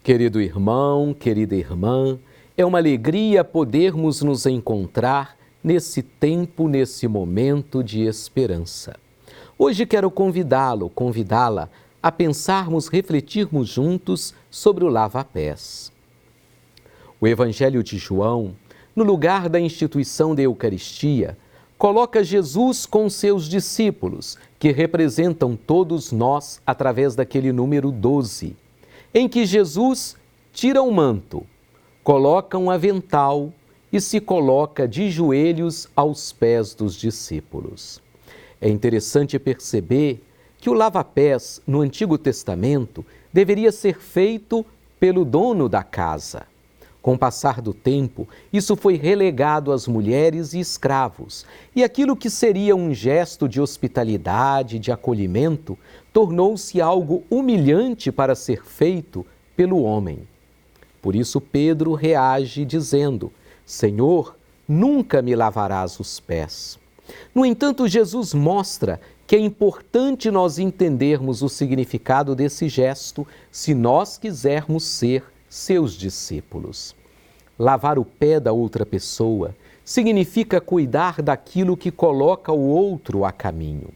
Querido irmão, querida irmã, é uma alegria podermos nos encontrar nesse tempo, nesse momento de esperança. Hoje quero convidá-la a pensarmos, refletirmos juntos sobre o lava-pés. O Evangelho de João, no lugar da instituição da Eucaristia, coloca Jesus com seus discípulos, que representam todos nós através daquele número 12, em que Jesus tira o manto, coloca um avental e se coloca de joelhos aos pés dos discípulos. É interessante perceber que o lava-pés no Antigo Testamento deveria ser feito pelo dono da casa. Com o passar do tempo, isso foi relegado às mulheres e escravos, e aquilo que seria um gesto de hospitalidade, de acolhimento, tornou-se algo humilhante para ser feito pelo homem. Por isso Pedro reage dizendo: Senhor, nunca me lavarás os pés. No entanto, Jesus mostra que é importante nós entendermos o significado desse gesto se nós quisermos ser seus discípulos. Lavar o pé da outra pessoa significa cuidar daquilo que coloca o outro a caminho.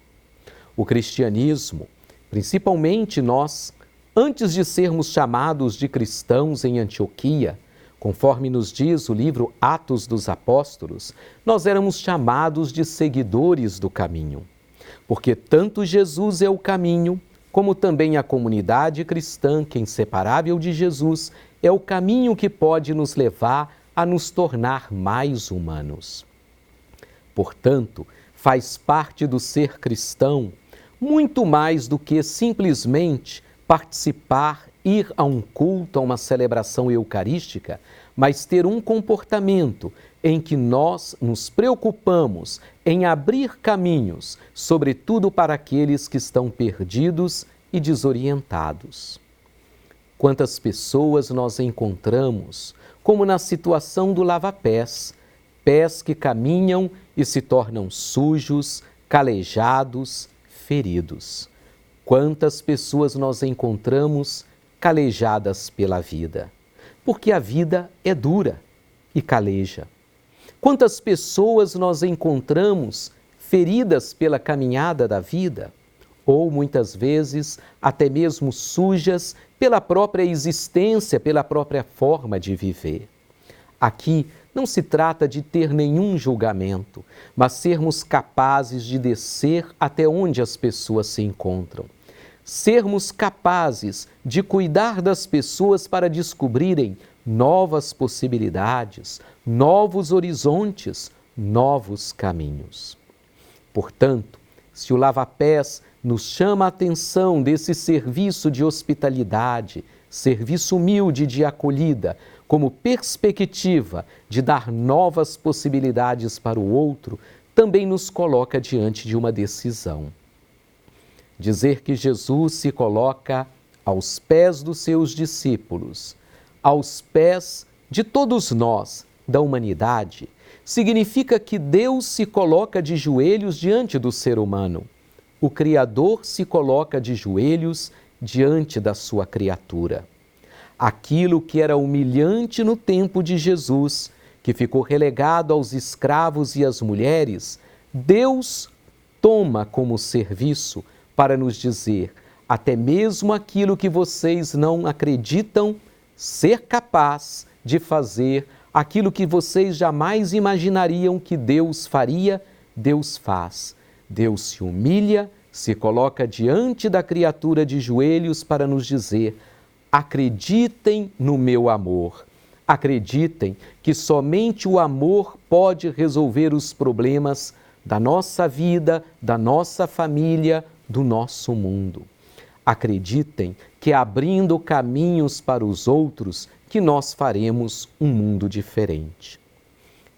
O cristianismo, principalmente nós, antes de sermos chamados de cristãos em Antioquia, conforme nos diz o livro Atos dos Apóstolos, nós éramos chamados de seguidores do caminho. Porque tanto Jesus é o caminho, como também a comunidade cristã, que é inseparável de Jesus, é o caminho que pode nos levar a nos tornar mais humanos. Portanto, faz parte do ser cristão muito mais do que simplesmente participar, ir a um culto, a uma celebração eucarística, mas ter um comportamento em que nós nos preocupamos em abrir caminhos, sobretudo para aqueles que estão perdidos e desorientados. Quantas pessoas nós encontramos, como na situação do lava-pés, pés que caminham e se tornam sujos, calejados, feridos. Quantas pessoas nós encontramos calejadas pela vida, porque a vida é dura e caleja. Quantas pessoas nós encontramos feridas pela caminhada da vida, ou muitas vezes até mesmo sujas pela própria existência, pela própria forma de viver. Aqui não se trata de ter nenhum julgamento, mas sermos capazes de descer até onde as pessoas se encontram. Sermos capazes de cuidar das pessoas para descobrirem novas possibilidades, novos horizontes, novos caminhos. Portanto, se o lava-pés nos chama a atenção desse serviço de hospitalidade, serviço humilde de acolhida, como perspectiva de dar novas possibilidades para o outro, também nos coloca diante de uma decisão. Dizer que Jesus se coloca aos pés dos seus discípulos, aos pés de todos nós, da humanidade, significa que Deus se coloca de joelhos diante do ser humano. O Criador se coloca de joelhos diante da sua criatura. Aquilo que era humilhante no tempo de Jesus, que ficou relegado aos escravos e às mulheres, Deus toma como serviço para nos dizer: até mesmo aquilo que vocês não acreditam ser capaz de fazer, aquilo que vocês jamais imaginariam que Deus faria, Deus faz. Deus se humilha, se coloca diante da criatura de joelhos para nos dizer: acreditem no meu amor. Acreditem que somente o amor pode resolver os problemas da nossa vida, da nossa família, do nosso mundo. Acreditem que abrindo caminhos para os outros, que nós faremos um mundo diferente.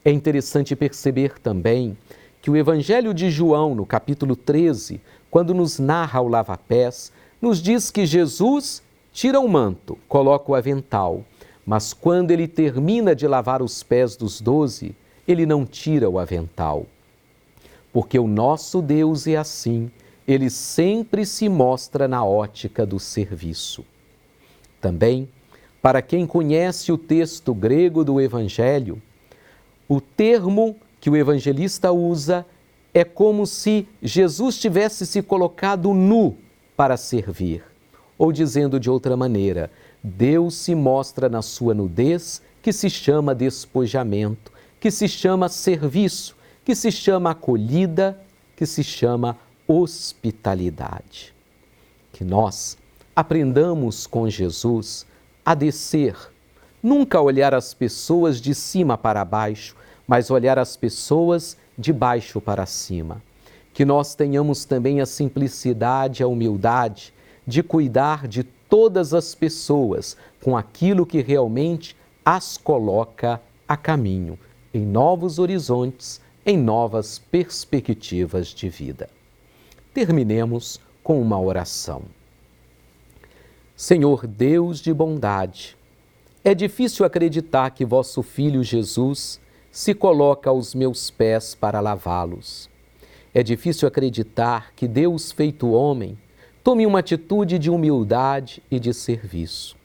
É interessante perceber também que o Evangelho de João, no capítulo 13, quando nos narra o lava-pés, nos diz que Jesus tira o manto, coloca o avental, mas quando ele termina de lavar os pés dos 12, ele não tira o avental. Porque o nosso Deus é assim, ele sempre se mostra na ótica do serviço. Também, Para quem conhece o texto grego do Evangelho, o termo que o evangelista usa é como se Jesus tivesse se colocado nu para servir. Ou dizendo de outra maneira, Deus se mostra na sua nudez, que se chama despojamento, que se chama serviço, que se chama acolhida, que se chama hospitalidade. Que nós aprendamos com Jesus a descer, nunca olhar as pessoas de cima para baixo, mas olhar as pessoas de baixo para cima. Que nós tenhamos também a simplicidade, a humildade de cuidar de todas as pessoas com aquilo que realmente as coloca a caminho, em novos horizontes, em novas perspectivas de vida. Terminemos com uma oração. Senhor Deus de bondade, é difícil acreditar que vosso Filho Jesus se coloca aos meus pés para lavá-los. É difícil acreditar que Deus feito homem tome uma atitude de humildade e de serviço.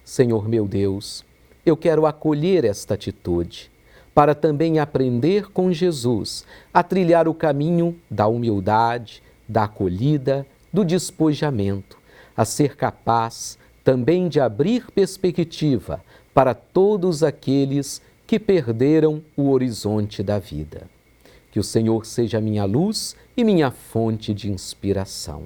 Senhor meu Deus, eu quero acolher esta atitude, para também aprender com Jesus a trilhar o caminho da humildade, da acolhida, do despojamento, a ser capaz também de abrir perspectiva para todos aqueles que perderam o horizonte da vida. Que o Senhor seja minha luz e minha fonte de inspiração.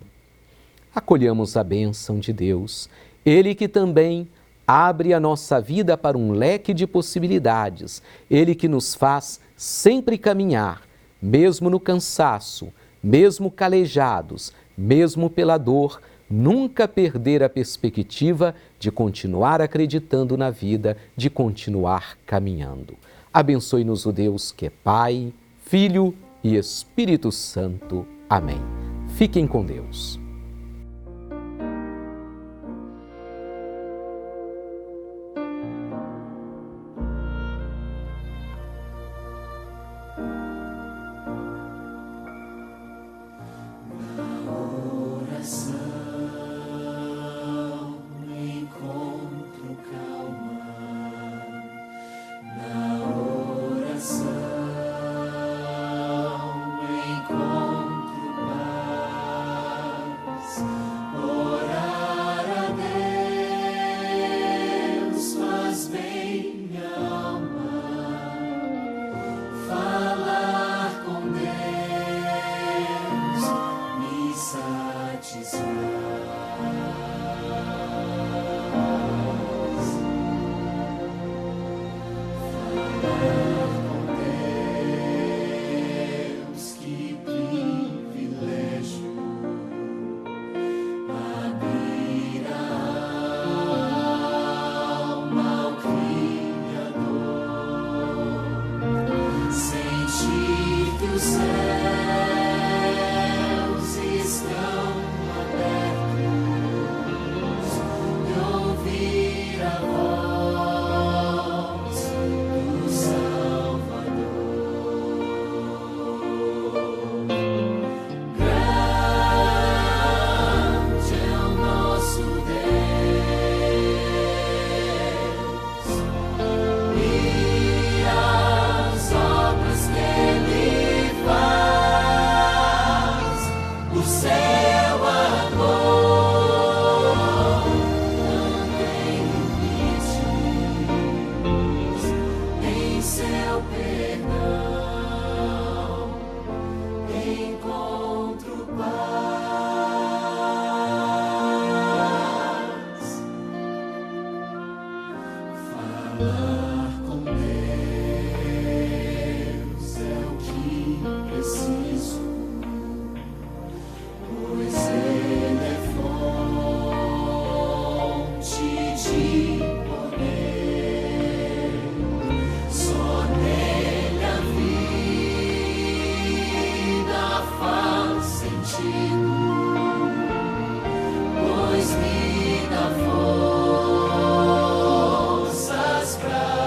Acolhamos a bênção de Deus, Ele que também abre a nossa vida para um leque de possibilidades, Ele que nos faz sempre caminhar, mesmo no cansaço, mesmo calejados, mesmo pela dor, nunca perder a perspectiva de continuar acreditando na vida, de continuar caminhando. Abençoe-nos o Deus que é Pai, Filho e Espírito Santo. Amém. Fiquem com Deus. Pois me dá forças pra